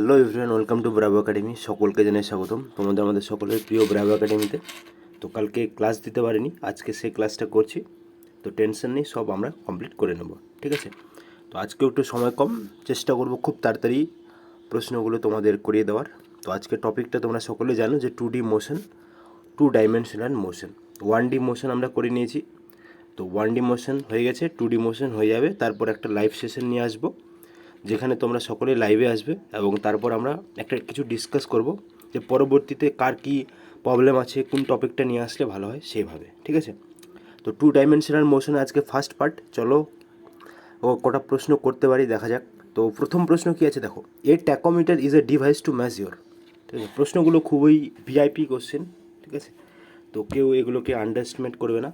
Hello everyone, welcome to Bravo academy. সকলকে জানাই স্বাগতম তোমাদের আমাদের সকলের প্রিয় ব্রাভো একাডেমিতে। তো কালকে ক্লাস দিতে পারিনি, আজকে সেই ক্লাসটা করছি। তো টেনশন নেই, সব আমরা কমপ্লিট করে নেব, ঠিক আছে? তো আজকেও একটু সময় কম, চেষ্টা করব খুব তাড়াতাড়ি প্রশ্নগুলো তোমাদের করিয়ে দেওয়ার। তো আজকে টপিকটা তোমরা সকলে জানো যে 2D motion, 2 dimensional motion. 1D motion আমরা করে নিয়েছি, তো 1D মোশন হয়ে গেছে, 2D মোশন হয়ে যাবে। তারপর একটা লাইভ সেশন নিয়ে আসবো, যেখানে তোমরা সকলেই লাইভে আসবে এবং তারপর আমরা একটা কিছু ডিসকাস করব যে পরবর্তীতে কার কী প্রবলেম আছে, কোন টপিকটা নিয়ে আসলে ভালো হয় সেইভাবে, ঠিক আছে? তো 2 ডাইমেনশনাল মোশনে আজকে ফার্স্ট পার্ট। চলো ও কটা প্রশ্ন করতে পারি, দেখা যাক। তো প্রথম প্রশ্ন কী আছে দেখো, a tachometer is a device to measure. ঠিক আছে, প্রশ্নগুলো খুবই ভিআইপি কোশ্চেন, ঠিক আছে? তো কেউ এগুলোকে আন্ডারস্টিমেট করবে না,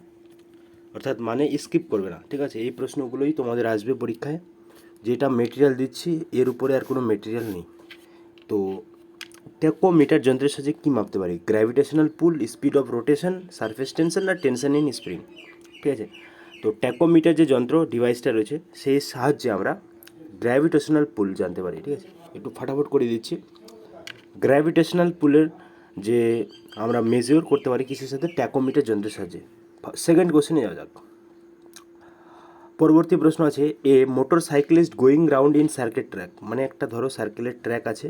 অর্থাৎ মানে স্কিপ করবে না, ঠিক আছে? এই প্রশ্নগুলোই তোমাদের আসবে পরীক্ষায়। যেটা মেটেরিয়াল দিচ্ছি এর উপরে আর কোনো মেটেরিয়াল নেই। তো ট্যাকোমিটার যন্ত্রের সাহায্যে কী মাপতে পারি? Gravitational pool, speed of rotation, surface tension না টেনশন ইন স্প্রিং, ঠিক আছে? তো ট্যাকোমিটার যে যন্ত্র ডিভাইসটা রয়েছে সেই সাহায্যে আমরা গ্র্যাভিটেশনাল পুল জানতে পারি, ঠিক আছে? একটু ফাটাফট করে দিচ্ছি। গ্র্যাভিটেশনাল পুলের যে আমরা মেজার করতে পারি কিসের সাথে? ট্যাকোমিটার যন্ত্রের সাহায্যে। সেকেন্ড কোশ্চেনে যাওয়া যাক। পরবর্তী প্রশ্ন আছে, a motorcyclist going round in circuit track. মানে একটা ধরো সার্কেলের ট্র্যাক আছে,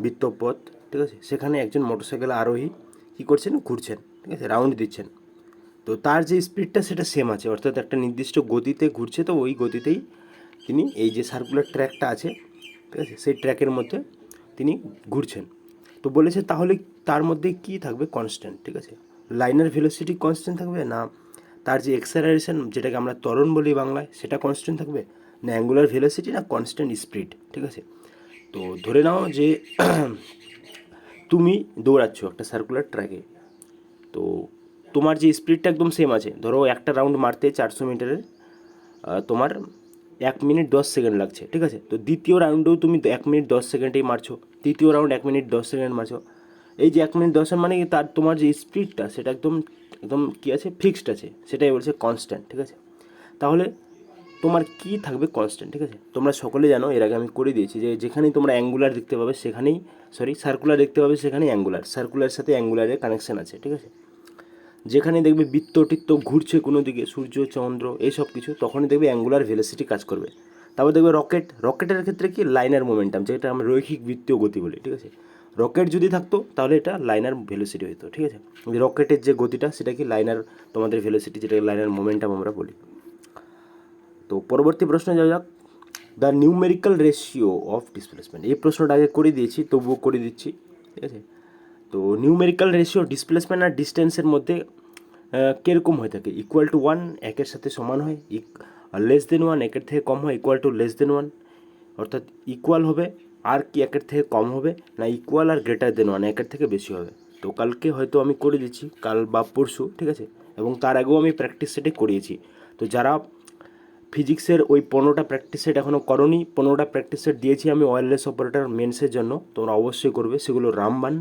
বৃত্তপথ, ঠিক আছে? সেখানে একজন মোটরসাইকেল আরোহী কী করছেন? ঘুরছেন, ঠিক আছে, রাউন্ড দিচ্ছেন। তো তার যে স্পিডটা সেটা সেম আছে, অর্থাৎ একটা নির্দিষ্ট গতিতে ঘুরছে, তো ওই গতিতেই তিনি এই যে সার্কুলার ট্র্যাকটা আছে, ঠিক আছে, সেই ট্র্যাকের মধ্যে তিনি ঘুরছেন। তো বলেছে তাহলে তার মধ্যে কী থাকবে? কনস্ট্যান্ট, ঠিক আছে? লাইনার ভেলোসিটি কনস্ট্যান্ট থাকবে, না তার যে এক্সেলারেশন যেটাকে আমরা ত্বরণ বলি বাংলায় সেটা কনস্ট্যান্ট থাকবে, না অ্যাঙ্গুলার ভেলোসিটি, না কনস্ট্যান্ট স্পিড, ঠিক আছে? তো ধরে নাও যে তুমি দৌড়াচ্ছ একটা সার্কুলার ট্র্যাকে, তো তোমার যে স্পিডটা একদম সেম আছে। ধরো একটা রাউন্ড মারতে 400 মিটারের তোমার 1 মিনিট 10 সেকেন্ড লাগছে, ঠিক আছে? তো দ্বিতীয় রাউন্ডেও তুমি 1 মিনিট 10 সেকেন্ডেই মারছো, তৃতীয় রাউন্ড 1 মিনিট 10 সেকেন্ড মারছো। এই যে 1 মিনিট 10 মানে কি, তার তোমার যে স্পিডটা সেটা একদম একদম কী আছে? ফিক্সড আছে, সেটাই বলছে কনস্ট্যান্ট, ঠিক আছে? তাহলে তোমার কী থাকবে? কনস্ট্যান্ট, ঠিক আছে? তোমরা সকলে জানো, এর আগে আমি করে দিয়েছি যে যেখানেই তোমরা অ্যাঙ্গুলার দেখতে পাবে সেখানেই সার্কুলার দেখতে পাবে সেখানেই অ্যাঙ্গুলার, সার্কুলার সাথে অ্যাঙ্গুলারের কানেকশান আছে, ঠিক আছে? যেখানে দেখবে বৃত্ত টিত্ত ঘুরছে কোনো দিকে, সূর্য চন্দ্র এইসব কিছু, তখনই দেখবে অ্যাঙ্গুলার ভেলোসিটি কাজ করবে। তারপর দেখবে রকেটের ক্ষেত্রে কি? লাইনার মোমেন্টাম, যেটা আমরা রৈখিক বৃত্তীয় গতি বলি, ঠিক আছে? রকেট যদি থাকতো তাহলে এটা লাইনার ভেলোসিটি হতো, ঠিক আছে? রকেটের যে গতিটা সেটা কি? লাইনার তোমাদের ভেলোসিটি, যেটাকে লাইনার মোমেন্টাম আমরা বলি। তো পরবর্তী প্রশ্নে যাওয়া যাক। The numerical ratio of displacement. এই প্রশ্নটা আগে করে দিয়েছি, তবুও করে দিচ্ছি, ঠিক আছে? তো নিউমেরিক্যাল রেশিও ডিসপ্লেসমেন্ট আর ডিস্টেন্সের মধ্যে কীরকম হয়ে থাকে? ইকুয়াল টু 1 একের সাথে সমান হয়, লেস দেন 1 একের থেকে কম হয়, ইকুয়াল টু লেস দেন 1, অর্থাৎ ইকুয়াল হবে আর কি একের থেকে কম হবে, না ইকুয়াল আর গ্রেটার দেন 1 একের থেকে বেশি হবে। তো কালকে হয়তো আমি করে দিচ্ছি, কাল বা পরশু, ঠিক আছে? এবং তার আগেও আমি প্র্যাকটিস সেটে করিয়েছি। তো যারা ফিজিক্সের ওই 15টা প্র্যাকটিস সেট এখনও করোনি, 15টা প্র্যাকটিস সেট দিয়েছি আমি ওয়্যারলেস অপারেটর মেন্সের জন্য, তোমরা অবশ্যই করবে সেগুলো রামবান,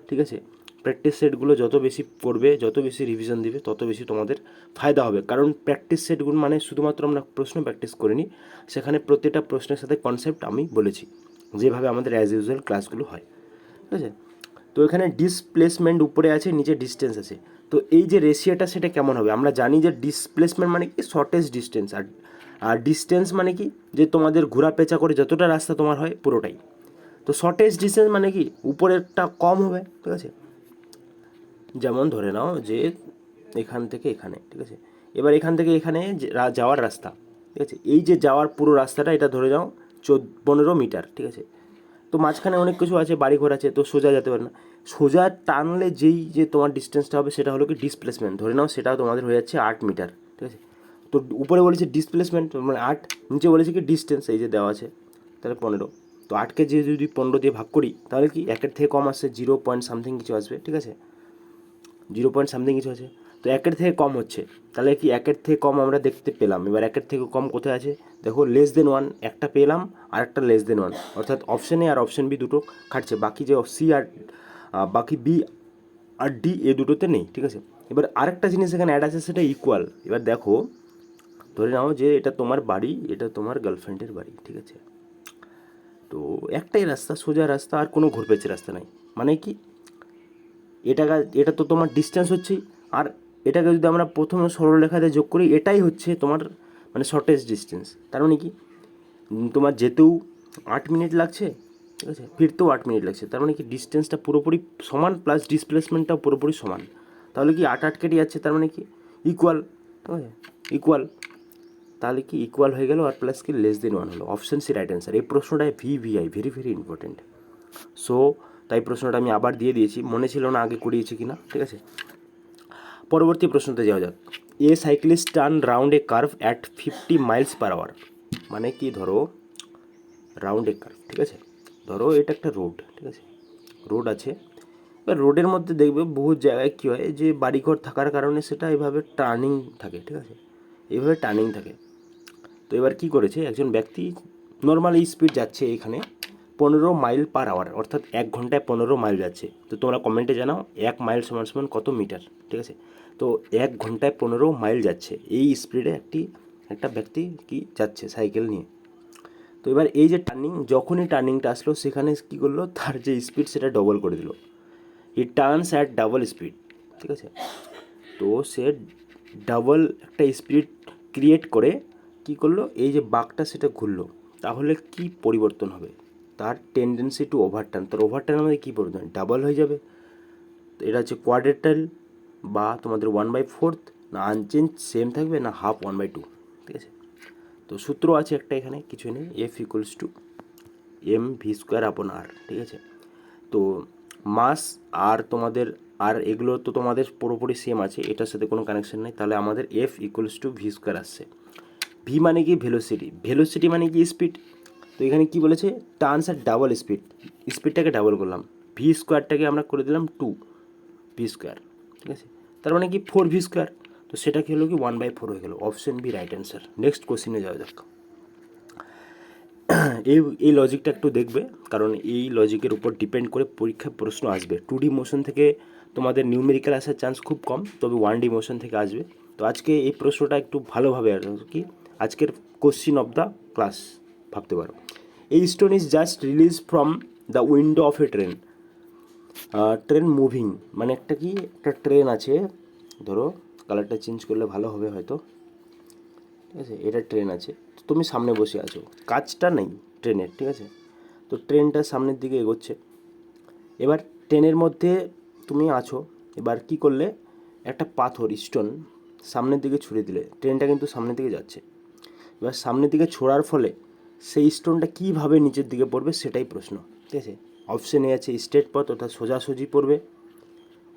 ঠিক আছে? প্র্যাকটিস সেটগুলো যত বেশি পড়বে, যত বেশি রিভিশন দিবে, তত বেশি তোমাদের ফায়দা হবে। কারণ প্র্যাকটিস সেটগুলো মানে শুধুমাত্র আমরা প্রশ্ন প্র্যাকটিস করিনি, সেখানে প্রত্যেকটা প্রশ্নের সাথে কনসেপ্ট আমি বলেছি, যেভাবে আমাদের অ্যাজ ইউজুয়াল ক্লাসগুলো হয়, ঠিক আছে? তো এখানে ডিসপ্লেসমেন্ট উপরে আছে, নিচে ডিস্টেন্স আছে। তো এই যে রেশিওটা সেটা কেমন হবে? আমরা জানি যে ডিসপ্লেসমেন্ট মানে কি? শর্টেস্ট ডিস্টেন্স, আর ডিস্টেন্স মানে কি? যে তোমাদের ঘোরা পেঁচা করে যতটা রাস্তা তোমার হয় পুরোটাই। তো শর্টেস্ট ডিস্টেন্স মানে কি? উপরেরটা কম হবে, ঠিক আছে? যেমন ধরে নাও যে এখান থেকে এখানে, ঠিক আছে? এবার এখান থেকে এখানে যাওয়ার রাস্তা, ঠিক আছে? এই যে যাওয়ার পুরো রাস্তাটা, এটা ধরে যাও 15 মিটার, ঠিক আছে? তো মাঝখানে অনেক কিছু আছে, বাড়ি ঘর আছে, তো সোজা যেতে পারে না। সোজা টানলে যেই যে তোমার ডিস্টেন্সটা হবে সেটা হলো কি? ডিসপ্লেসমেন্ট। ধরে নাও সেটা তোমাদের হয়ে যাচ্ছে 8 মিটার, ঠিক আছে? তো উপরে বলেছে ডিসপ্লেসমেন্ট মানে 8, নিচে বলেছে কি? ডিস্টেন্স, এই যে দেওয়া আছে, তাহলে 15। তো 8কে যে যদি 15 দিয়ে ভাগ করি তাহলে কি একের থেকে কম আসছে? 0 পয়েন্ট সামথিং কিছু আসবে, ঠিক আছে? 0 পয়েন্ট সামথিং কিছু আছে। তো একের থেকে কম হচ্ছে, তাহলে কি একের থেকে কম আমরা দেখতে পেলাম। এবার একের থেকে কম কোথায় আছে? দেখো লেস দেন 1 একটা পেলাম, আর একটা লেস দেন 1, অর্থাৎ অপশন এ আর অপশন বি দুটো খাটছে, বাকি যে সি আর বাকি বি আর ডি এ দুটোতে নেই, ঠিক আছে? এবার আরেকটা জিনিস এখানে অ্যাড আছে, সেটা ইকুয়াল। এবার দেখো ধরে নাও যে এটা তোমার বাড়ি, এটা তোমার গার্লফ্রেন্ডের বাড়ি, ঠিক আছে? তো তো একটাই রাস্তা, সোজা রাস্তা, আর কোনো ঘুরপেচে রাস্তা নাই। মানে কি, এটা তো তোমার ডিস্টেন্স হচ্ছেই, আর এটাকে যদি আমরা প্রথমে সরলরেখাতে যোগ করি, এটাই হচ্ছে তোমার মানে শর্টেস্ট ডিস্টেন্স। তার মানে কি, তোমার যেতেও 8 মিনিট লাগছে, ঠিক আছে, ফিরতেও 8 মিনিট লাগছে। তার মানে কি ডিস্টেন্সটা পুরোপুরি সমান, প্লাস ডিসপ্লেসমেন্টটাও পুরোপুরি সমান। তাহলে কি 8 কেটে যাচ্ছে, তার মানে কি ইকুয়াল, ঠিক আছে, ইকুয়াল। তাহলে কি ইকুয়াল হয়ে গেল, আর প্লাস কি <1 হলো। Option C right answer. এই প্রশ্নটায় VVI, very very important. So তাই প্রশ্নটা আমি আবার দিয়ে দিয়েছি, মনে ছিল না আগে করিয়েছি কিনা, ঠিক আছে। পরবর্তী প্রশ্নতে যাওয়া যাক। A cyclist turn round a curve at 50 miles per hour. মানে কি, ধরো রাউন্ড এ কার্ভ, ঠিক আছে, ধরো এটা একটা রোড, ঠিক আছে, রোড আছে। এবার রোডের মধ্যে দেখবে বহু জায়গায় কী হয়, যে বাড়িঘর থাকার কারণে সেটা এভাবে টার্নিং থাকে, ঠিক আছে, এইভাবে টার্নিং থাকে। তো এবার কী করেছে, একজন ব্যক্তি নর্মাল স্পিড যাচ্ছে এখানে 15 মাইল পার আওয়ার, অর্থাৎ 1 ঘন্টায় 15 মাইল যাচ্ছে। তো তোমরা কমেন্টে জানাও 1 মাইল সমান সমান কত মিটার, ঠিক আছে। তো 1 ঘন্টায় 15 মাইল যাচ্ছে, এই স্পিডে একটা ব্যক্তি কি যাচ্ছে সাইকেল নিয়ে। তো এবার এই যে টার্নিং, যখনই টার্নিংটা আসলো সেখানে কী করলো, তার যে স্পিড সেটা ডবল করে দিল। হি টার্নস অ্যাট ডাবল স্পিড, ঠিক আছে। তো সে ডাবল একটা স্পিড ক্রিয়েট করে কী করলো, এই যে বাঁকটা সেটা ঘুরলো। তাহলে কি পরিবর্তন হবে, তার টেন্ডেন্সি টু ওভারটার্ন, তার ওভারটার্নের মধ্যে কী পরিবর্তন, ডাবল হয়ে যাবে। তো এটা হচ্ছে কোয়াড্রেটাল, বা তোমাদের 1/4, না আনচেঞ্জ সেম থাকবে, না হাফ 1/2, ঠিক আছে। তো সূত্র আছে একটা এখানে, কিছু নেই, F equals to M V square upon R, ঠিক আছে। তো মাস আর তোমাদের আর এগুলো তো তোমাদের পুরোপুরি সেম আছে, এটার সাথে কোনো কানেকশন নেই। তাহলে আমাদের F equals two V square আসছে। ভি মানে কি, ভেলোসিটি, ভেলোসিটি মানে কি স্পিড। তো এখানে কি বলেছে, টার্নস আর ডাবল স্পিড, স্পিডটাকে ডাবল করলাম, ভি স্কোয়ারটাকে আমরা করে দিলাম 2 ভি স্কোয়ার, ঠিক আছে। তার মানে কি 4 ভি স্কোয়ার। তো সেটা কি হলো, কি 1/4 হয়ে গেল। Option B right answer. Next কোশ্চেনে যাওয়া যাক। এই লজিকটা একটু দেখবে, কারণ এই লজিকের উপর ডিপেন্ড করে পরীক্ষায় প্রশ্ন আসবে। 2D মোশন থেকে তোমাদের নিউমেরিক্যাল আসার চান্স খুব কম, তবে 1D মোশন থেকে আসবে। তো আজকে এই প্রশ্নটা একটু ভালোভাবে আর কি আজকের কোশ্চিন অফ দ্য ক্লাস ভাবতে পারো। এই stone is just release from the window of A train. Train moving মানে একটা ট্রেন আছে, ধরো কালারটা চেঞ্জ করলে ভালো হবে হয়তো, ঠিক আছে। এটা ট্রেন আছে, তো তুমি সামনে বসে আছো, কাজটা নেই ট্রেনের, ঠিক আছে। তো ট্রেনটা সামনের দিকে এগোচ্ছে। এবার ট্রেনের মধ্যে তুমি আছো, এবার কি করলে, একটা পাথর স্টোন সামনের দিকে ছুড়ে দিলে, ট্রেনটা কিন্তু সামনের দিকে যাচ্ছে। এবার সামনের দিকে ছোড়ার ফলে সেই স্টোনটা কীভাবে নিচের দিকে পড়বে সেটাই প্রশ্ন, ঠিক আছে। অপশন এ আছে স্ট্রেট পথ, অর্থাৎ সোজাসুজি পড়বে।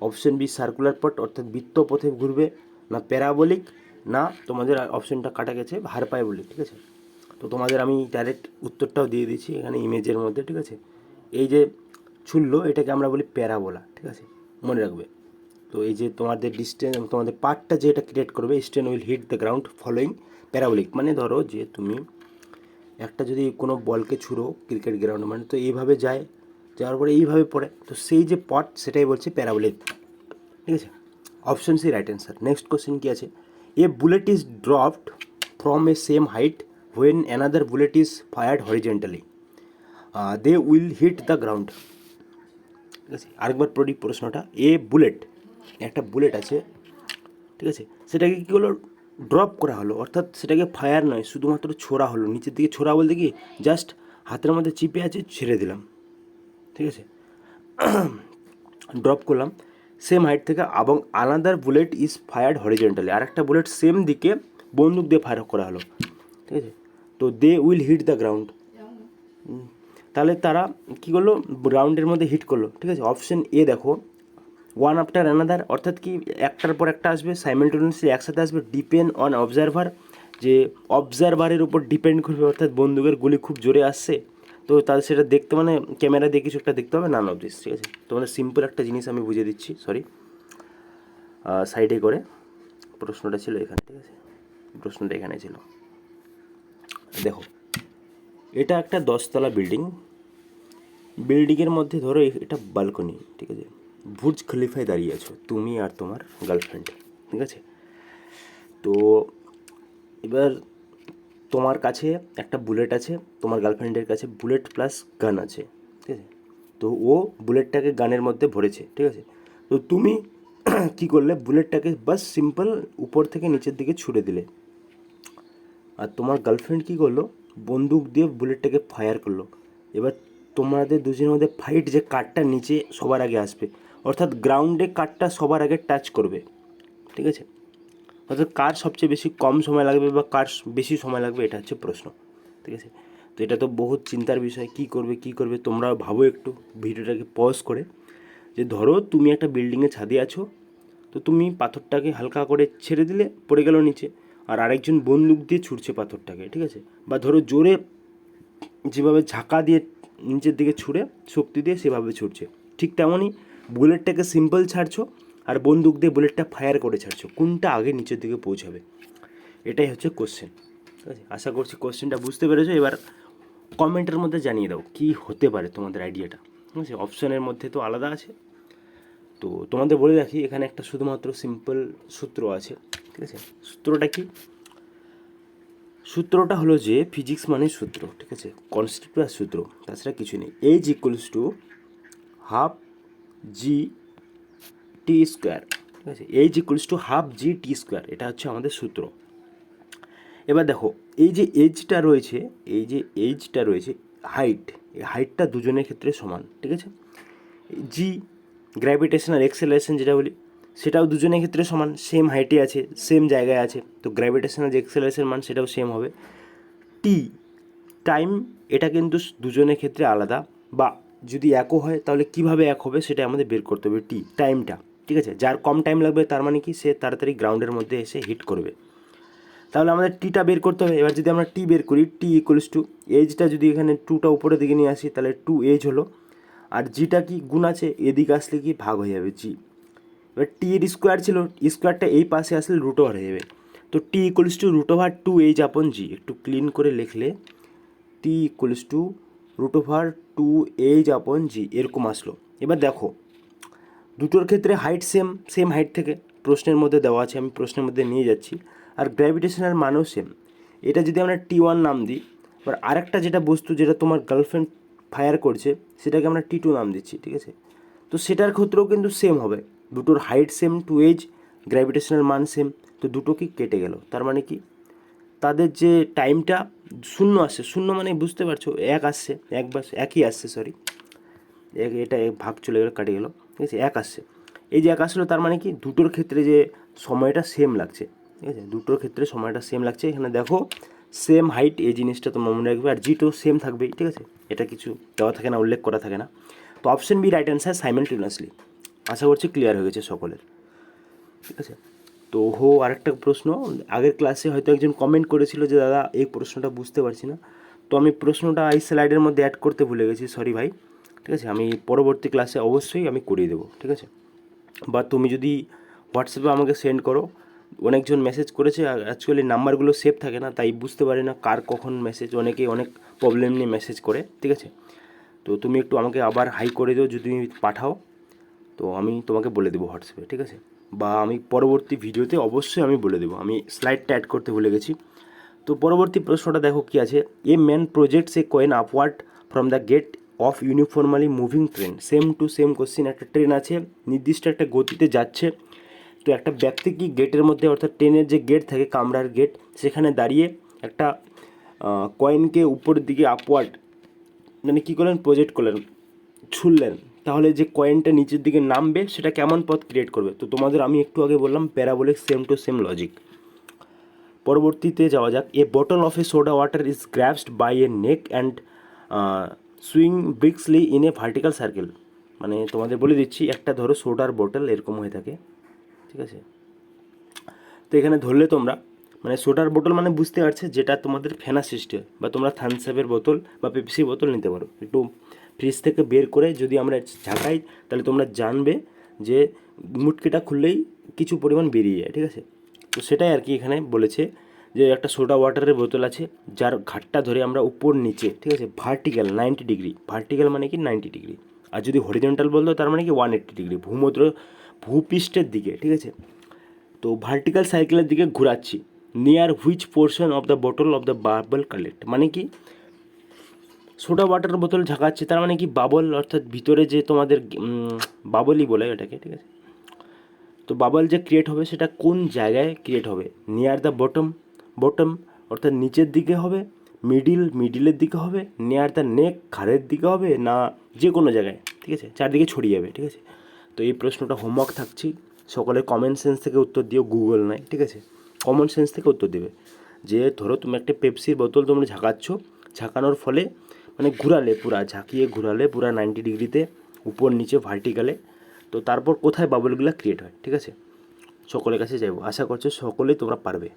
অপশন বি সার্কুলার পথ, অর্থাৎ বৃত্ত পথে ঘুরবে, না প্যারাবোলিক, না তোমাদের অপশনটা কাটা গেছে হারপাইবোলিক, ঠিক আছে। তো তোমাদের আমি ডাইরেক্ট উত্তরটাও দিয়ে দিচ্ছি এখানে ইমেজের মধ্যে, ঠিক আছে। এই যে ছুললো এটাকে আমরা বলি প্যারাবোলা, ঠিক আছে, মনে রাখবে। তো এই যে তোমাদের ডিস্টেন্স, তোমাদের পার্টটা যেটা ক্রিয়েট করবে, stone will hit the ground following parabolic, মানে ধরো যে তুমি একটা যদি কোনো বলকে ছুড়ো ক্রিকেট গ্রাউন্ডে, মানে তো এইভাবে যায়, যাওয়ার পরে এইভাবে পড়ে, তো সেই যে পথ সেটাই বলছে প্যারাবোলিক, ঠিক আছে। Option C right answer. Next question কী আছে, a bullet is dropped from a same height when another bullet is fired horizontally, they will hit the ground, ঠিক আছে। আরেকবার পড়ি প্রশ্নটা, এ বুলেট, একটা বুলেট আছে, ঠিক আছে, সেটাকে কী হলো, ড্রপ করা হলো, অর্থাৎ সেটাকে ফায়ার নয়, শুধুমাত্র ছোড়া হলো নিচের দিকে। ছোড়া বলতে কি, জাস্ট হাতের মধ্যে চিপে আছে ছেড়ে দিলাম, ঠিক আছে, ড্রপ করলাম সেম হাইট থেকে, এবং another bullet is fired horizontally, আর একটা বুলেট সেম দিকে বন্দুক দিয়ে ফায়ার করা হলো, ঠিক আছে। তো they will hit the ground, তাহলে তারা কী করলো, গ্রাউন্ডের মধ্যে হিট করলো, ঠিক আছে। অপশন এ দেখো, ওয়ান আফটার অ্যানাদার, অর্থাৎ কি একটার পর একটা আসবে, সাইমেলটেনিয়াসলি একসাথে আসবে, ডিপেন্ড অন অবজারভার, যে অবজারভারের উপর ডিপেন্ড করবে, অর্থাৎ বন্দুকের গুলি খুব জোরে আসছে, তো তাদের সেটা দেখতে, মানে ক্যামেরা দিয়ে কিছু একটা দেখতে হবে, নান অফ দিস, ঠিক আছে। তোমাদের সিম্পল একটা জিনিস আমি বুঝিয়ে দিচ্ছি, সরি, সাইডে করে প্রশ্নটা ছিল এখানে, ঠিক আছে, প্রশ্নটা এখানে ছিল। দেখো, এটা একটা 10তলা বিল্ডিং, বিল্ডিংয়ের মধ্যে ধরো এটা বালকনি, ঠিক আছে, বুর্জ খলিফায় দাঁড়িয়ে আছো তুমি আর তোমার গার্লফ্রেন্ড, ঠিক আছে। তো এবার তোমার কাছে একটা বুলেট আছে, তোমার গার্লফ্রেন্ডের কাছে বুলেট প্লাস গান আছে, ঠিক আছে। তো ও বুলেটটাকে গানের মধ্যে ভরেছে, ঠিক আছে। তো তুমি কী করলে, বুলেটটাকে বাস সিম্পল উপর থেকে নিচের দিকে ছুড়ে দিলে, আর তোমার গার্লফ্রেন্ড কী করলো, বন্দুক দিয়ে বুলেটটাকে ফায়ার করলো। এবার তোমাদের দুজনের মধ্যে ফাইট, যে কারটা নিচে সবার আগে আসবে, অর্থাৎ গ্রাউন্ডে কারটা সবার আগে টাচ করবে, ঠিক আছে। অর্থাৎ কার সবচেয়ে বেশি কম সময় লাগবে বা কার বেশি সময় লাগবে, এটা হচ্ছে প্রশ্ন, ঠিক আছে। তো এটা তো বহুত চিন্তার বিষয়, কী করবে তোমরা ভাবো একটু ভিডিওটাকে পজ করে, যে ধরো তুমি একটা বিল্ডিংয়ে ছাদে আছো, তো তুমি পাথরটাকে হালকা করে ছেড়ে দিলে, পড়ে গেল নিচে, আর আরেকজন বন্দুক দিয়ে ছুটছে পাথরটাকে, ঠিক আছে। বা ধরো জোরে যেভাবে ঝাঁকা দিয়ে নিচের দিকে ছুঁড়ে শক্তি দিয়ে সেভাবে ছুটছে, ঠিক তেমনই বুলেটটাকে সিম্পল ছাড়ছো আর বন্দুক দিয়ে বুলেটটা ফায়ার করে ছাড়ছো, কোনটা আগে নিচের দিকে পৌঁছাবে, এটাই হচ্ছে কোশ্চেন, ঠিক আছে। আশা করছি কোশ্চেনটা বুঝতে পেরেছো। এবার কমেন্টের মধ্যে জানিয়ে দাও কী হতে পারে তোমাদের আইডিয়াটা, ঠিক আছে। অপশানের মধ্যে তো আলাদা আছে, তো তোমাদের বলে রাখি এখানে একটা শুধুমাত্র সিম্পল সূত্র আছে, ঠিক আছে। সূত্রটা কি? সূত্রটা হলো যে ফিজিক্স মানে সূত্র, ঠিক আছে, কনস্ট্যান্ট প্লাস সূত্র, তাছাড়া কিছু নেই। H equals to half G T square, ঠিক আছে। H equals to half G T square, এটা হচ্ছে আমাদের সূত্র। এবার দেখো এই যে এইচটা রয়েছে, হাইট, এই হাইটটা দুজনের ক্ষেত্রে সমান, ঠিক আছে। জি গ্র্যাভিটেশনাল এক্সেলারেশন যেটা বলি, সেটাও দুজনের ক্ষেত্রে সমান, সেম হাইটে আছে, সেম জায়গায় আছে, তো গ্র্যাভিটেশনাল যে এক্সেলারেশন মান সেটাও সেম হবে। টি টাইম, এটা কিন্তু দুজনের ক্ষেত্রে আলাদা, বা যদি একও হয় তাহলে কিভাবে এক হবে সেটা আমাদের বের করতে হবে, টি টাইমটা, ঠিক আছে। যার কম টাইম লাগবে তার মানে কি, সে তাড়াতাড়ি গ্রাউন্ডের মধ্যে এসে হিট করবে, তাহলে আমাদের টিটা বের করতে হবে। এবার যদি আমরা টি বের করি, টি ইকুয়ালস টু এজটা, যদি এখানে টুটা উপরের দিকে নিয়ে আসি তাহলে টু এজ হলো, আর জিটা কি গুণ আছে, এদিকে আসলে কি ভাগ হয়ে যাবে জি। এবার টি এর স্কোয়ার ছিল, স্কোয়ারটা এই পাশে আসলে রুট ওভার হয়ে যাবে, তো T equals to root over two H upon G, একটু ক্লিন করে লিখলে T equals to root over two H upon G, এরকম আসলো। এবার দেখো দুটোর ক্ষেত্রে হাইট সেম হাইট থেকে প্রশ্নের মধ্যে দেওয়া আছে, আমি প্রশ্নের মধ্যে নিয়ে যাচ্ছি, আর গ্র্যাভিটেশনাল মানও সেম। এটা যদি আমরা T1 নাম দিই, এবার আরেকটা যেটা বস্তু যেটা তোমার গার্লফ্রেন্ড ফায়ার করছে সেটাকে আমরা T2 নাম দিচ্ছি, ঠিক আছে। তো সেটার ক্ষেত্রেও কিন্তু সেম হবে, দুটোর হাইট সেম, টু এজ, গ্র্যাভিটেশনাল মান সেম, তো দুটো কি কেটে গেল, তার মানে কি তাদের যে টাইমটা শূন্য আসছে, শূন্য মানে বুঝতে পারছো, এক আসছে, একই আসছে, সরি, এটা ভাগ চলে গেলো, কাটে গেলো, ঠিক আছে, এক আসছে, এই যে এক আসলো, তার মানে কি দুটোর ক্ষেত্রে যে সময়টা সেম লাগছে, ঠিক আছে, দুটোর ক্ষেত্রে সময়টা সেম লাগছে। এখানে দেখো সেম হাইট, এই জিনিসটা তোমার মনে রাখবে, আর জিটো সেম থাকবেই, ঠিক আছে, এটা কিছু দেওয়া থাকে না, উল্লেখ করা থাকে না। তো option B right answer, simultaneously. আশা করছি ক্লিয়ার হয়ে গেছে সকলের, ঠিক আছে। তো আরেকটা প্রশ্ন, আগের ক্লাসে হয়তো একজন কমেন্ট করেছিল যে দাদা এই প্রশ্নটা বুঝতে পারছি না, তো আমি প্রশ্নটা এই স্লাইডের মধ্যে অ্যাড করতে ভুলে গেছি, সরি ভাই, ঠিক আছে। আমি পরবর্তী ক্লাসে অবশ্যই আমি করিয়ে দেবো, ঠিক আছে। বা তুমি যদি হোয়াটসঅ্যাপে আমাকে সেন্ড করো, অনেকজন মেসেজ করেছে, অ্যাকচুয়ালি নাম্বারগুলো সেভ থাকে না, তাই বুঝতে পারি না কার কখন মেসেজ, অনেকে অনেক প্রবলেম নিয়ে মেসেজ করে, ঠিক আছে। তো তুমি একটু আমাকে আবার হাই করে দিও যদি তুমি পাঠাও, তো আমি তোমাকে বলে দেবো হোয়াটসঅ্যাপে, ঠিক আছে। বা আমি পরবর্তী ভিডিওতে অবশ্যই আমি বলে দেবো, আমি স্লাইডটা অ্যাড করতে ভুলে গেছি। তো পরবর্তী প্রশ্নটা দেখো কী আছে, a man projects a coin upward from the gate of uniformly moving train, same to same question, একটা ট্রেন আছে নির্দিষ্ট একটা গতিতে যাচ্ছে, তো একটা ব্যক্তি কি গেটের মধ্যে, অর্থাৎ ট্রেনের যে গেট থাকে, কামরার গেট, সেখানে দাঁড়িয়ে একটা কয়েনকে উপরের দিকে আপওয়ার্ড, মানে কী করলেন, প্রজেক্ট করলেন, ছুড়লেন, তাহলে যে কয়েনটা নিচের দিকে নামবে সেটা কেমন পথ ক্রিয়েট করবে। তো তোমাদের আমি একটু আগে বললাম parabolic, same to same logic. পরবর্তীতে যাওয়া যাক, a bottle of a soda water is grasped by a neck and swing briskly in a vertical circle, মানে তোমাদের বলে দিচ্ছি, একটা ধরো সোডার বোতল এরকম হয়ে থাকে, ঠিক আছে। তো এখানে ধরলে তোমরা, মানে সোডার বোতল মানে বুঝতে পারছে, যেটা তোমাদের ফেনা সিস্টেম, বা তোমরা থামস আপের বোতল বা পেপসি বোতল নিতে পারো, একটু ফ্রিজ থেকে বের করে যদি আমরা ঝাঁকাই তাহলে তোমরা জানবে যে মুটকিটা খুললেই কিছু পরিমাণ বেরিয়ে যায়, ঠিক আছে। তো সেটাই আর কি এখানে বলেছে, যে একটা সোডা ওয়াটারের বোতল আছে যার ঘাটটা ধরে আমরা উপর নিচে, ঠিক আছে, ভার্টিক্যাল 90 ডিগ্রি, ভার্টিক্যাল মানে কি 90 ডিগ্রি, আর যদি হরিজন্টাল বলতো তার মানে কি 180 ডিগ্রি, ভূপৃষ্ঠের দিকে, ঠিক আছে। তো ভার্টিক্যাল সাইকেলের দিকে ঘোরাচ্ছি, near which portion of the bottle of the bubble collect, মানে কি সোডা ওয়াটার বোতল ঝাঁকাচ্ছে, তার মানে কি বাবল অর্থাৎ ভিতরে যে তোমাদের বাবলই বলে এটাকে, ঠিক আছে। তো বাবল যে ক্রিয়েট হবে সেটা কোন জায়গায় ক্রিয়েট হবে, নিয়ার দ্য বটম অর্থাৎ নিচের দিকে হবে, মিডিলের দিকে হবে, নিয়ার দ্য নেক ঘাড়ের দিকে হবে, না যে কোনো জায়গায়, ঠিক আছে, চারদিকে ছড়িয়ে যাবে, ঠিক আছে। তো এই প্রশ্নটা হোমওয়ার্ক থাকছি, সকলে কমন সেন্স থেকে উত্তর দিও, গুগল নয়, ঠিক আছে, কমন সেন্স থেকে উত্তর দেবে। যে ধরো তুমি একটা পেপসির বোতল তোমরা ঝাঁকাচ্ছ, ঝাঁকানোর ফলে মানে ঘুরালে, পুরা ঝাঁকিয়ে ঘুরালে পুরা 90 ডিগ্রিতে, উপর নিচে ভার্টিক্যালে, তো তারপর কোথায় বাবলগুলো ক্রিয়েট হয়, ঠিক আছে। সকলের কাছে যাইব, আশা করছো সকলেই তোমরা পারবে।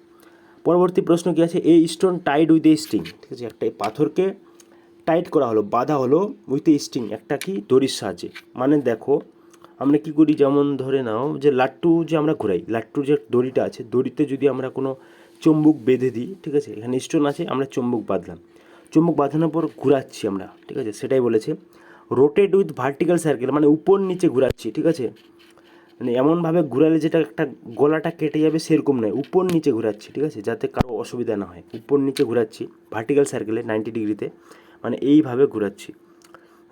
পরবর্তী প্রশ্ন কী আছে, এ stone Tide with a string, ঠিক আছে, একটা পাথরকে টাইট করা হলো, বাঁধা হলো উইথ এ স্ট্রিং, একটা কি দড়ির সাহায্যে। মানে দেখো আমরা কী করি, যেমন ধরে নাও যে লাট্টু যে আমরা ঘুরাই, লাট্টুর যে দড়িটা আছে, দড়িতে যদি আমরা কোনো চুম্বক বেঁধে দিই, ঠিক আছে, এখানে স্টোন আছে, আমরা চুম্বক বাঁধলাম, চুম্বক বাঁধানোর পর ঘুরাচ্ছি আমরা, ঠিক আছে, সেটাই বলেছে রোটেট উইথ ভার্টিক্যাল সার্কেল, মানে উপর নিচে ঘুরাচ্ছি, ঠিক আছে, মানে এমনভাবে ঘুরালে যেটা একটা গলাটা কেটে যাবে সেরকম নয়, উপর নিচে ঘুরাচ্ছি, ঠিক আছে, যাতে কারো অসুবিধা না হয়, উপর নিচে ঘুরাচ্ছি ভার্টিক্যাল সার্কেলে 90 ডিগ্রিতে, মানে এইভাবে ঘুরাচ্ছি,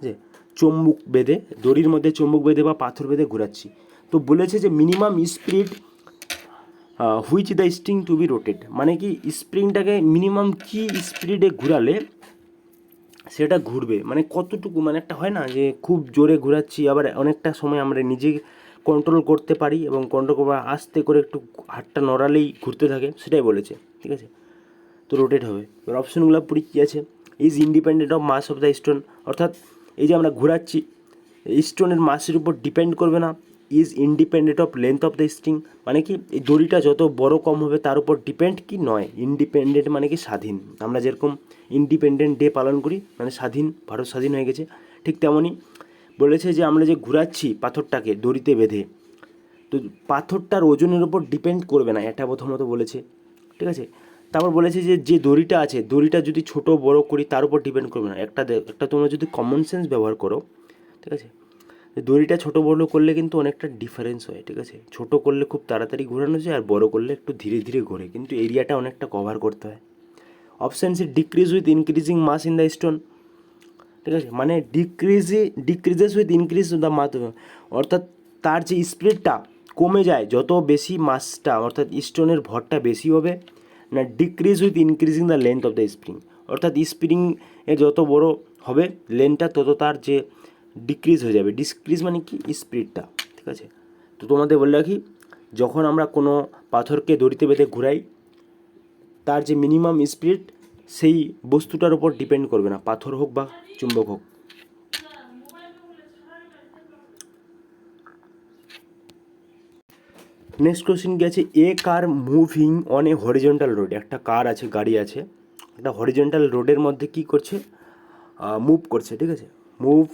যে চুম্বক বেঁধে, দড়ির মধ্যে চুম্বক বেঁধে বা পাথর বেঁধে ঘুরাচ্ছি। তো বলেছে যে minimum speed which the string to be rotate, মানে কি স্প্রিংটাকে মিনিমাম কি স্পিডে ঘুরালে সেটা ঘুরবে, মানে কতটুকু, মানে একটা হয় না যে খুব জোরে ঘোরাচ্ছি, আবার অনেকটা সময় আমরা নিজে কন্ট্রোল করতে পারি, এবং কন্ট্রোল করবো আস্তে করে একটু হাতটা নড়ালেই ঘুরতে থাকে, সেটাই বলেছে, ঠিক আছে। তো রোটেট হবে। এবার অপশনগুলো পড়ি কী আছে, is independent of mass of the stone, অর্থাৎ এই যে আমরা ঘোরাচ্ছি স্টোনের মাসের উপর ডিপেন্ড করবে না। Is independent of length of the string, মানে কি এই দড়িটা যত বড় কম হবে তার উপর ডিপেন্ড কি নয়, ইন্ডিপেন্ডেন্ট মানে কি স্বাধীন, আমরা যেরকম ইন্ডিপেন্ডেন্ট ডে পালন করি মানে স্বাধীন, ভারত স্বাধীন হয়ে গেছে, ঠিক তেমনই বলেছে যে আমরা যে ঘুরাচ্ছি পাথরটাকে দড়িতে বেঁধে, তো পাথরটার ওজনের উপর ডিপেন্ড করবে না, এটা প্রথমত বলেছে, ঠিক আছে। তারপর বলেছে যে যে দড়িটা আছে, দড়িটা যদি ছোট বড় করি তার উপর ডিপেন্ড করবে না, একটা তোমরা যদি কমন সেন্স ব্যবহার করো, ঠিক আছে, দড়িটা ছোটো বড়ো করলে কিন্তু অনেকটা ডিফারেন্স হয়, ঠিক আছে, ছোটো করলে খুব তাড়াতাড়ি ঘোরানো যায়, আর বড় করলে একটু ধীরে ধীরে ঘোরে, কিন্তু এরিয়াটা অনেকটা কভার করতে হয়। Option C decrease with increasing mass in the stone, ঠিক আছে, মানে decreases with increase the mass, অর্থাৎ তার যে স্পিডটা কমে যায় যত বেশি মাসটা, অর্থাৎ স্টোনের ভরটা বেশি হবে, না decrease with increasing the length of the spring, অর্থাৎ স্প্রিং এর যত বড় হবে লেন্থটা তত তার যে ডিক্রিজ হয়ে যাবে, ডিক্রিজ মানে কি স্পিডটা, ঠিক আছে। তো তোমাদের বলে রাখি, যখন আমরা কোনো পাথরকে দড়িতে বেঁধে ঘুরাই, তার যে মিনিমাম স্পিড সেই বস্তুটার উপর ডিপেন্ড করবে না, পাথর হোক বা চুম্বক হোক। নেক্সট কোশ্চেন কি আছে, a car moving on a horizontal road, একটা কার আছে, গাড়ি আছে, একটা হরিজন্টাল রোডের মধ্যে কি করছে, মুভ করছে, ঠিক আছে, move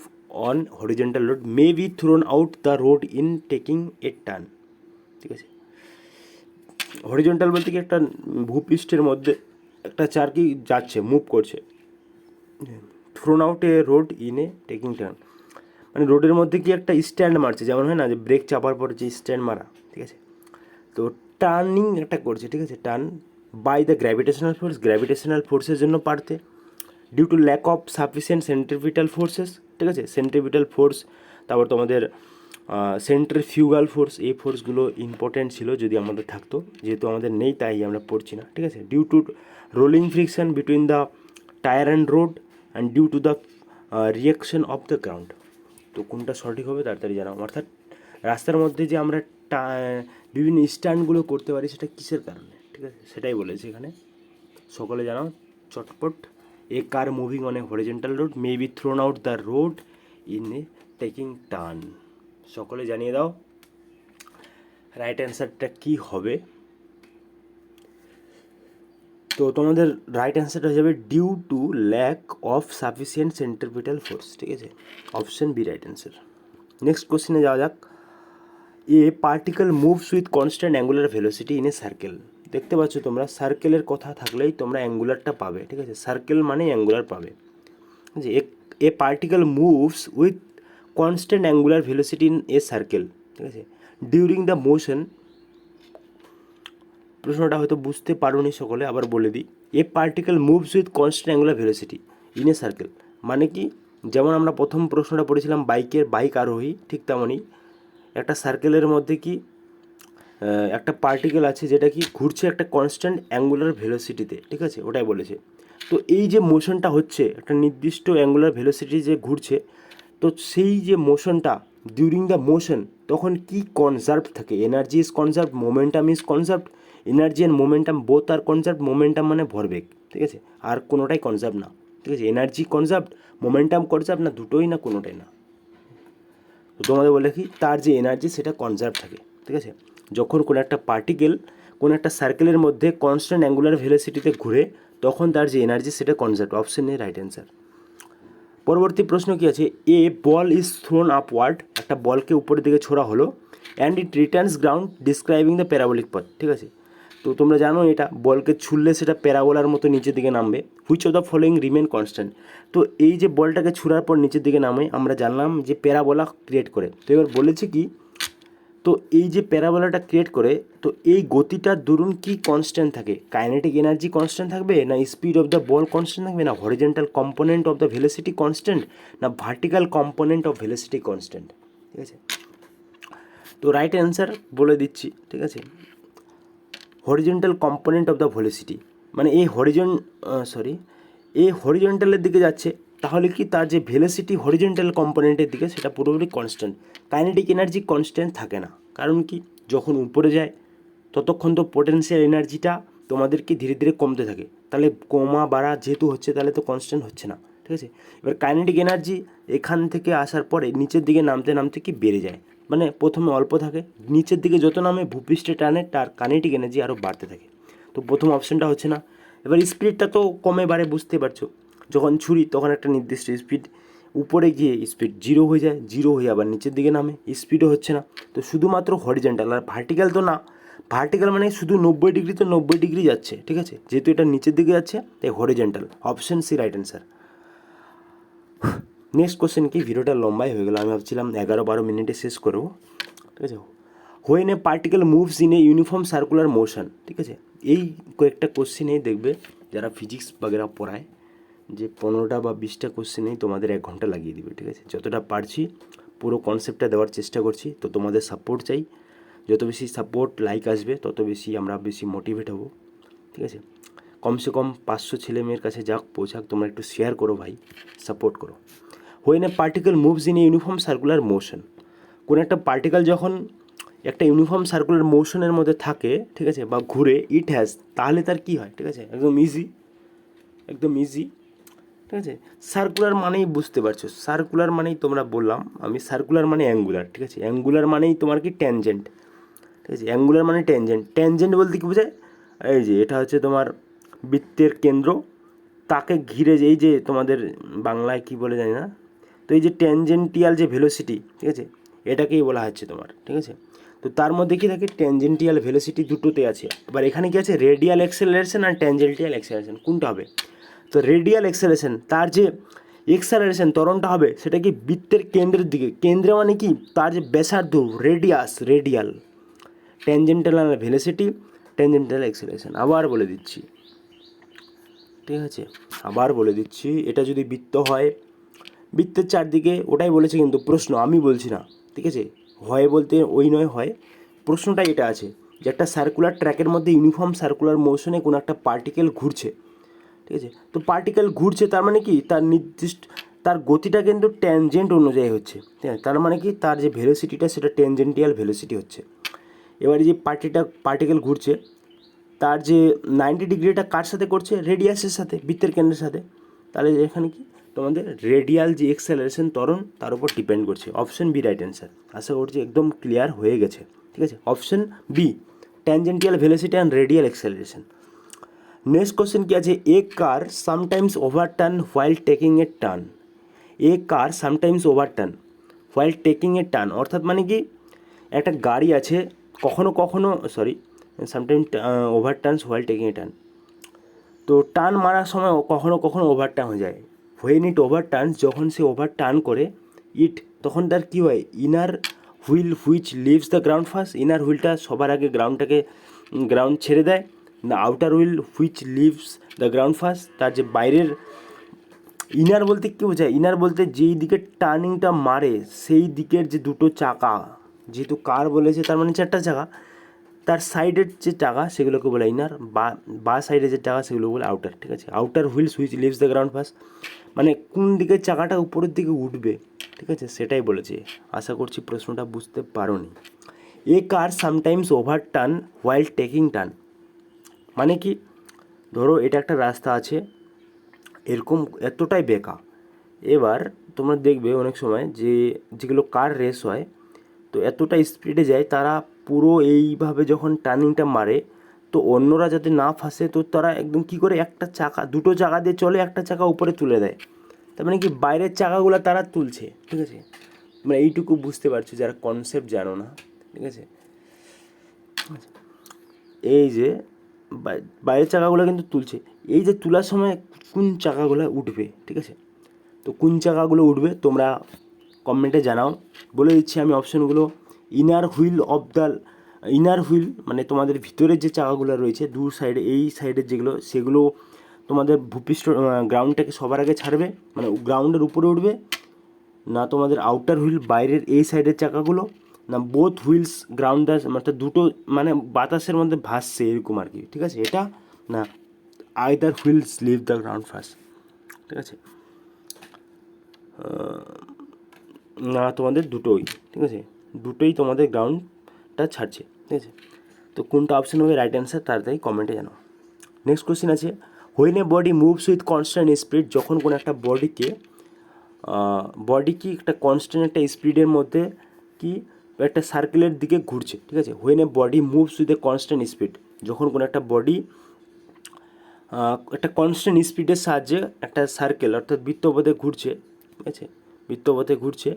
on horizontal road may be thrown out the road in taking a turn, ঠিক আছে। হরিজন্টাল বলতে কি একটা ভূপৃষ্ঠের মধ্যে একটা চার কি যাচ্ছে, মুভ করছে, thrown out a road in a taking turn, মানে রোডের মধ্যে কি একটা স্ট্যান্ড মারছে, যেমন হয় না যে ব্রেক চাপার পর যে স্ট্যান্ড মারা, ঠিক আছে। তো টার্নিং একটা করছে, ঠিক আছে, টার্ন বাই দ্য গ্র্যাভিটেশনাল ফোর্সের জন্য পারতে, due to lack of sufficient centripetal forces, ঠিক আছে, সেন্ট্রিপিটাল ফোর্স, তারপর তোমাদের সেন্ট্রিফিউগাল ফোর্স, এই ফোর্সগুলো ইম্পর্ট্যান্ট ছিল যদি আমাদের থাকতো, যেহেতু আমাদের নেই তাই আমরা পড়ছি না, ঠিক আছে। Due to rolling friction between the tyre and road and due to the reaction of the ground, তো কোনটা সঠিক হবে তাড়াতাড়ি জানাও, অর্থাৎ রাস্তার মধ্যে যে আমরা বিভিন্ন স্ট্যান্ডগুলো করতে পারি সেটা কিসের কারণে, ঠিক আছে, সেটাই বলেছে এখানে, সকলে জানাও চটপট। A car moving on a horizontal road may be thrown out the road in a taking turn, সকলে জানিয়ে দাও রাইট অ্যান্সারটা কী হবে। তো তোমাদের রাইট অ্যান্সারটা হয়ে যাবে due to lack of sufficient centripetal force, ঠিক আছে, option B right answer. Next কোশ্চেনে যাওয়া যাক, a particle moves with constant angular velocity in a circle, দেখতে পাচ্ছ তোমরা সার্কেলের কথা থাকলেই তোমরা অ্যাঙ্গুলারটা পাবে, ঠিক আছে, সার্কেল মানে অ্যাঙ্গুলার পাবে, যে a particle moves with constant angular velocity in a circle, ঠিক আছে, ডিউরিং দ্য মোশন, প্রশ্নটা হয়তো বুঝতে পারোনি সকলে, আবার বলে দিই। A particle moves with constant angular velocity in a circle, মানে কি, যেমন আমরা প্রথম প্রশ্নটা পড়েছিলাম বাইক আরোহী, ঠিক তেমনই একটা সার্কেলের মধ্যে কি একটা পার্টিকেল আছে যেটা কি ঘুরছে একটা কনস্ট্যান্ট অ্যাঙ্গুলার ভেলোসিটিতে, ঠিক আছে, ওটাই বলেছে। তো এই যে মোশনটা হচ্ছে একটা নির্দিষ্ট অ্যাঙ্গুলার ভেলোসিটি যে ঘুরছে, তো সেই যে মোশনটা ডিউরিং দ্য মোশন তখন কি কনজার্ভ থাকে, energy is conserve, momentum is conserve, energy and momentum both are conserve, momentum মানে ভরবেগ, ঠিক আছে, আর কোনোটাই কনজার্ভ না, ঠিক আছে, এনার্জি কনজার্ভ, মোমেন্টাম কনজার্ভ না, দুটোই না, কোনোটাই না। তো তোমাদের বলে কি তার যে এনার্জি সেটা কনজার্ভ থাকে, ঠিক আছে, যখন কোনো একটা পার্টিকেল কোনো একটা সার্কেলের মধ্যে কনস্ট্যান্ট অ্যাঙ্গুলার ভেলোসিটিতে ঘুরে তখন তার যে এনার্জি সেটা কনজার্ভ, অপশন নেই রাইট অ্যান্সার। পরবর্তী প্রশ্ন কী আছে, এ বল ইজ থ্রোন আপওয়ার্ড, একটা বলকে উপরের দিকে ছোড়া হলো, and it Returns ground describing the parabolic পথ, ঠিক আছে, তো তোমরা জানো এটা বলকে ছুড়লে সেটা প্যারাবোলার মতো নিচের দিকে নামবে, which of the following remain constant, তো এই যে বলটাকে ছুড়ার পর নিচের দিকে নামে আমরা জানলাম যে প্যারাবোলা ক্রিয়েট করে। তো এবার বলেছে কি, তো এই যে প্যারাবোলাটা ক্রিয়েট করে, তো এই গতিটার দরুন কি কনস্ট্যান্ট থাকে, কাইনেটিক এনার্জি কনস্ট্যান্ট থাকবে, না speed of the ball constant থাকবে, না horizontal component of the velocity constant, না vertical component of velocity constant, ঠিক আছে। তো রাইট অ্যান্সার বলে দিচ্ছি, ঠিক আছে, horizontal component of the velocity, মানে এই হরিজন্টালের দিকে যাচ্ছে, তাহলে কি তার যে ভেলোসিটি হরিজন্টাল কম্পোনেন্টের দিকে সেটা পুরোপুরি কনস্ট্যান্ট, কাইনেটিক এনার্জি কনস্ট্যান্ট থাকে না, কারণ কি যখন উপরে যায় ততক্ষণ তো পোটেনশিয়াল এনার্জিটা তোমাদেরকে ধীরে ধীরে কমতে থাকে, তাহলে কমা বাড়া যেহেতু হচ্ছে তাহলে তো কনস্ট্যান্ট হচ্ছে না, ঠিক আছে। এবার কাইনেটিক এনার্জি এখান থেকে আসার পরে নিচের দিকে নামতে নামতে কি বেড়ে যায়, মানে প্রথমে অল্প থাকে, নিচের দিকে যত নামে ভূপৃষ্ঠে টানে তার কাইনেটিক এনার্জি আরও বাড়তে থাকে, তো প্রথম অপশানটা হচ্ছে না। এবার স্পিডটা তো কমে বাড়ে বুঝতে পারছো, যখন ছুরি তখন একটা নির্দিষ্ট স্পিড, উপরে গিয়ে স্পিড জিরো হয়ে যায়, জিরো হয়ে আবার নিচের দিকে নামে, স্পিডও হচ্ছে না, তো শুধুমাত্র হরিজন্টাল, আর ভার্টিক্যাল তো না, ভার্টিক্যাল মানে শুধু 90 ডিগ্রি তো 90 ডিগ্রি যাচ্ছে, ঠিক আছে, যেহেতু এটা নিচের দিকে যাচ্ছে তাই horizontal, option C right answer. Next question কি, ভিডিওটা লম্বাই হয়ে গেল, আমি ভাবছিলাম 11-12 মিনিটে শেষ করবো, ঠিক আছে। When A particle moves in a uniform circular motion, ঠিক আছে, এই কয়েকটা কোশ্চেনেই দেখবে যারা ফিজিক্স বাগেরা পড়ায় যে 15টা বা 20টা কোশ্চেনেই তোমাদের 1 ঘন্টা লাগিয়ে দিবে, ঠিক আছে, যতটা পারছি পুরো কনসেপ্টটা দেওয়ার চেষ্টা করছি, তো তোমাদের সাপোর্ট চাই, যত বেশি সাপোর্ট লাইক আসবে তত বেশি আমরা বেশি মোটিভেট হব, ঠিক আছে, কমসে কম 500 ছেলে মেয়ের কাছে যাক পৌঁছাক, তোমরা একটু শেয়ার করো ভাই, সাপোর্ট করো। When a particle moves in a uniform circular motion, কোনো একটা পার্টিকেল যখন একটা ইউনিফর্ম সার্কুলার মোশনের মধ্যে থাকে, ঠিক আছে, বা ঘুরে ইট হ্যাজ, তাহলে তার কী হয়, ঠিক আছে, একদম ইজি, একদম ইজি, ঠিক আছে, সার্কুলার মানেই বুঝতে পারছো, সার্কুলার মানেই তোমরা বললাম আমি, সার্কুলার মানে অ্যাঙ্গুলার, ঠিক আছে, অ্যাঙ্গুলার মানেই তোমার কি ট্যানজেন্ট, ঠিক আছে, অ্যাঙ্গুলার মানে ট্যানজেন্ট, ট্যানজেন্ট বলতে কী বোঝায়, এই যে এটা হচ্ছে তোমার বৃত্তের কেন্দ্র, তাকে ঘিরে যে এই যে তোমাদের বাংলায় কী বলে জানি না, তো এই যে ট্যানজেন্টিয়াল যে ভেলোসিটি, ঠিক আছে, এটাকেই বলা হচ্ছে তোমার, ঠিক আছে, তো তার মধ্যে কি থাকে, ট্যানজেন্টিয়াল ভেলোসিটি দুটোতে আছে, এবার এখানে কি আছে রেডিয়াল অ্যাক্সেলারেশন আর ট্যানজেন্টিয়াল অ্যাক্সেলারেশন, কোনটা হবে, তো রেডিয়াল অ্যাক্সেলারেশন, তার যে এক্সেলারেশন ত্বরণটা হবে সেটা কি বৃত্তের কেন্দ্রের দিকে, কেন্দ্রে মানে কি তার যে ব্যাসার্ধ, রেডিয়াল, ট্যানজেন্টাল ভেলোসিটি, ট্যানজেন্টাল অ্যাক্সেলারেশন, আবার বলে দিচ্ছি, ঠিক আছে, আবার বলে দিচ্ছি, এটা যদি বৃত্ত হয়, বৃত্তের চারদিকে, ওটাই বলেছে কিন্তু প্রশ্ন, আমি বলছি না, ঠিক আছে, হয় বলতে ওই নয়, হয় প্রশ্নটা এটা আছে যে একটা সার্কুলার ট্র্যাকের মধ্যে ইউনিফর্ম সার্কুলার মোশনে কোনো একটা পার্টিকেল ঘুরছে, ঠিক আছে, তো পার্টিকেল ঘুরছে তার মানে কি তার নির্দিষ্ট তার গতিটা কিন্তু ট্যানজেন্ট অনুযায়ী হচ্ছে, ঠিক আছে, তার মানে কি তার যে ভেলোসিটিটা সেটা ট্যানজেন্টিয়াল ভেলোসিটি হচ্ছে। এবারে যে পার্টিকেল ঘুরছে তার যে 90 ডিগ্রিটা কার সাথে করছে, রেডিয়াসের সাথে, বৃত্তের কেন্দ্রের সাথে, তাহলে এখানে কি তোমাদের রেডিয়াল যে এক্সেলারেশন ত্বরণ তার উপর ডিপেন্ড করছে, অপশন বি রাইট অ্যান্সার। আশা করছি একদম ক্লিয়ার হয়ে গেছে, ঠিক আছে, option B tangential velocity and radial acceleration. Next question কি আছে, a car sometimes overturn while taking a turn, a car sometimes overturn while taking a turn, অর্থাৎ মানে কি একটা গাড়ি আছে কখনো sometime overturns while taking a turn, তো টার্ন মারার সময় কখনো ওভারটার্ন হয়ে যায়, হোয়েন ইট ওভারটার্নস, যখন সে ওভারটার্ন করে ইট, তখন তার কী হয়, inner wheel which leaves the ground first, inner হুইলটা সবার আগে গ্রাউন্ডটাকে গ্রাউন্ড ছেড়ে দেয়, the outer wheel which leaves the ground first. তার যে বাইরের, ইনার বলতে কী বোঝায়? ইনার বলতে যেই দিকে টার্নিংটা মারে সেই দিকের যে দুটো চাকা, যেহেতু কার বলেছে তার মানে 4টা চাকা, তার সাইডের যে চাকা সেগুলোকে বলে ইনার, বা সাইডের যে চাকা সেগুলো বলে আউটার। ঠিক আছে, outer wheels which leaves the ground first, মানে কোন দিকে চাকাটা উপরের দিকে উঠবে, ঠিক আছে, সেটাই বলেছে। আশা করছি প্রশ্নটা বুঝতে পারোনি। A car sometimes overturn while taking turn, মানে কি, ধরো এটা একটা রাস্তা আছে, এরকম এতটাই বেঁকা, এবার তোমরা দেখবে অনেক সময় যে যেগুলো কার রেস হয় তো এতটা স্পিডে যায়, তারা পুরো এইভাবে যখন টার্নিংটা মারে তো অন্যরা যাতে না ফাঁসে তো তারা একদম কী করে একটা চাকা, দুটো চাকা দিয়ে চলে, একটা চাকা উপরে তুলে দেয়, তার মানে কি বাইরের চাকাগুলো তারা তুলছে। ঠিক আছে, মানে এইটুকু বুঝতে পারছো যারা কনসেপ্ট জানো না। ঠিক আছে, এই যে বাইরের চাকাগুলো কিন্তু তুলছে, এই যে তোলার সময় কোন চাকাগুলো উঠবে, ঠিক আছে, তো কোন চাকাগুলো উঠবে তোমরা কমেন্টে জানাও। বলে দিচ্ছি আমি অপশনগুলো। ইনার হুইল মানে তোমাদের ভিতরের যে চাকাগুলো রয়েছে দু সাইডে, এই সাইডের যেগুলো সেগুলো তোমাদের ভূপৃষ্ঠ গ্রাউন্ডটাকে সবার আগে ছাড়বে, মানে গ্রাউন্ডের উপরে উঠবে, না তোমাদের আউটার হুইল বাইরের এই সাইডের চাকাগুলো, না বোথ হুইলস গ্রাউন্ড মানে দুটো মানে বাতাসের মধ্যে ভাসছে এরকম আর কি। ঠিক আছে, এটা না either wheels leave the ground first. ঠিক আছে, না তোমাদের দুটোই, ঠিক আছে, দুটোই তোমাদের গ্রাউন্ডটা ছাড়ছে। ঠিক আছে, তো কোনটা অপশন হবে রাইট অ্যান্সার তাড়াতাড়ি কমেন্টে জানাও। নেক্সট কোশ্চেন আছে, when a body moves with constant speed, যখন কোনো একটা বডি কি একটা কনস্ট্যান্ট একটা স্পিডের মধ্যে কি একটা সার্কেলের দিকে ঘুরছে। ঠিক আছে, when a body moves with a constant speed, যখন কোনো একটা বডি একটা কনস্ট্যান্ট স্পিডের সাহায্যে একটা সার্কেল অর্থাৎ বৃত্তপথে ঘুরছে। ঠিক আছে, বৃত্তপথে ঘুরছে,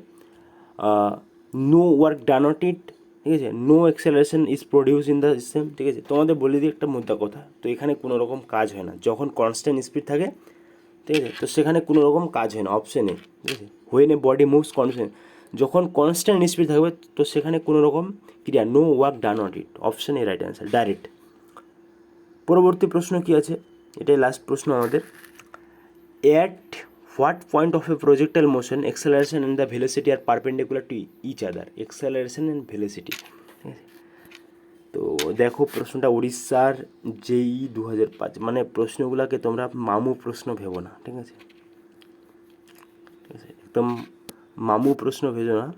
no work done on it. ঠিক আছে, no acceleration is produce in the system. ঠিক আছে, তোমাদের বলে দিই একটা মুদ্রা কথা, তো এখানে কোনো রকম কাজ হয় না যখন কনস্ট্যান্ট স্পিড থাকে। ঠিক আছে, তো সেখানে কোনো রকম কাজ হয় না, অপশানে। ঠিক আছে, when a body moves constant, যখন কনস্ট্যান্ট স্পিড থাকবে তো সেখানে কোনো রকম ক্রিয়া, no work done on it, option A right answer direct. পরবর্তী প্রশ্ন কী আছে, এটাই লাস্ট প্রশ্ন আমাদের। At what point of a projectile motion acceleration and the velocity are perpendicular to each other, acceleration and velocity. তো দেখো প্রশ্নটা উড়িষ্যার JEE 2005, মানে প্রশ্নগুলোকে তোমরা মামু প্রশ্ন ভেবো না। ঠিক আছে, ঠিক আছে, একদম মামু প্রশ্ন ভেবো না,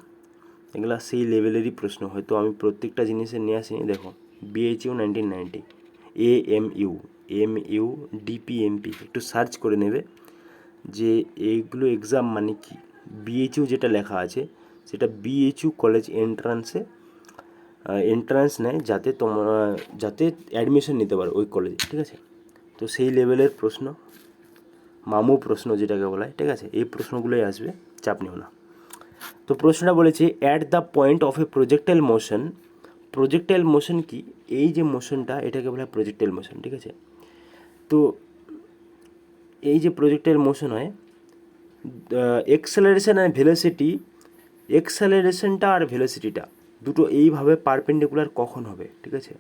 এগুলা সেই লেভেলেরই প্রশ্ন। হয়তো আমি প্রত্যেকটা জিনিসে নিয়ে আসিনি। দেখো BHU 1990, AMU DPMP, একটু সার্চ করে নেবে যে এইগুলো এক্সাম মানে কি। BHU যেটা লেখা আছে সেটা BHU কলেজ এন্ট্রান্স নেয় যাতে অ্যাডমিশন নিতে পারো ওই কলেজে। ঠিক আছে, তো সেই লেভেলের প্রশ্ন, মামু প্রশ্ন যেটাকে বলা হয়। ঠিক আছে, এই প্রশ্নগুলোই আসবে, চাপ নিও না। তো প্রশ্নটা বলেছে at the point of a projectile motion, projectile motion কি, এই যে মোশনটা এটাকে বলা হয় প্রজেক্টাইল মোশন। ঠিক আছে, তো এই যে প্রজেক্টাইল মোশন হয়, এক্সেলারেশন আর ভেলোসিটি, এক্সেলারেশনটা আর ভেলোসিটিটা দুটো এইভাবে পারপেন্ডিকুলার কখন হবে। ঠিক আছে,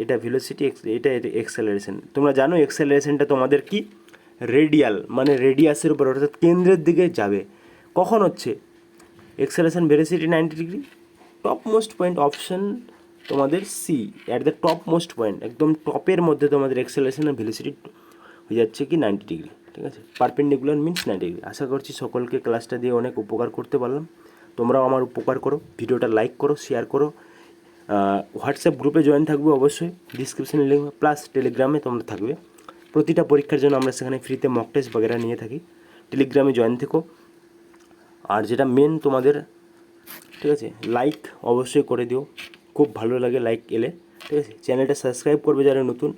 এটা ভেলোসিটি, এটা এক্সেলারেশন। তোমরা জানো এক্সেলারেশনটা তোমাদের কি রেডিয়াল, মানে রেডিয়াসের উপর অর্থাৎ কেন্দ্রের দিকে যাবে। কখন হচ্ছে acceleration velocity 90 degree, top most point, option তোমাদের C, at the top most point, একদম টপের মধ্যে তোমাদের এক্সেলারেশন আর ভেলোসিটি হয়ে যাচ্ছে কি 90 ডিগ্রি। ঠিক আছে, পারপেন্ডিকুলার মিন্স 90 ডিগ্রি। আশা করছি সকলকে ক্লাসটা দিয়ে অনেক উপকার করতে পারলাম। তোমরাও আমার উপকার করো, ভিডিওটা লাইক করো, শেয়ার করো, হোয়াটসঅ্যাপ গ্রুপে জয়েন থাকবে অবশ্যই, ডিসক্রিপশানে লিঙ্ক, প্লাস টেলিগ্রামে তোমরা থাকবে। প্রতিটা পরীক্ষার জন্য আমরা সেখানে ফ্রিতে মক টেস্ট বগেরা নিয়ে থাকি, টেলিগ্রামে জয়েন থেকো। আর যেটা মেন তোমাদের, ঠিক আছে, লাইক অবশ্যই করে দিও, খুব ভালো লাগে লাইক এলে। ঠিক আছে, চ্যানেলটা সাবস্ক্রাইব করবে যারা নতুন,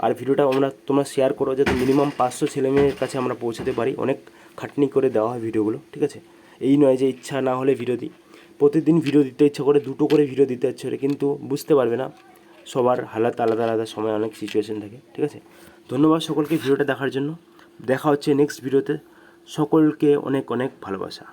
আর ভিডিওটা তোমরা শেয়ার করো যাতে মিনিমাম 500 ছেলেমেয়ের কাছে আমরা পৌঁছাতে পারি। অনেক খাটনি করে দেওয়া হয় ভিডিওগুলো। ঠিক আছে, এই নয় যে ইচ্ছা না হলে ভিডিও দিই, প্রতিদিন ভিডিও দিতে ইচ্ছা করে, দুটো করে ভিডিও দিতে ইচ্ছে করে, কিন্তু বুঝতে পারবে না, সবার হালাত আলাদা আলাদা, সময় অনেক সিচুয়েশন থাকে। ঠিক আছে, ধন্যবাদ সকলকে ভিডিওটা দেখার জন্য। দেখা হচ্ছে নেক্সট ভিডিওতে, সকলকে অনেক অনেক ভালোবাসা।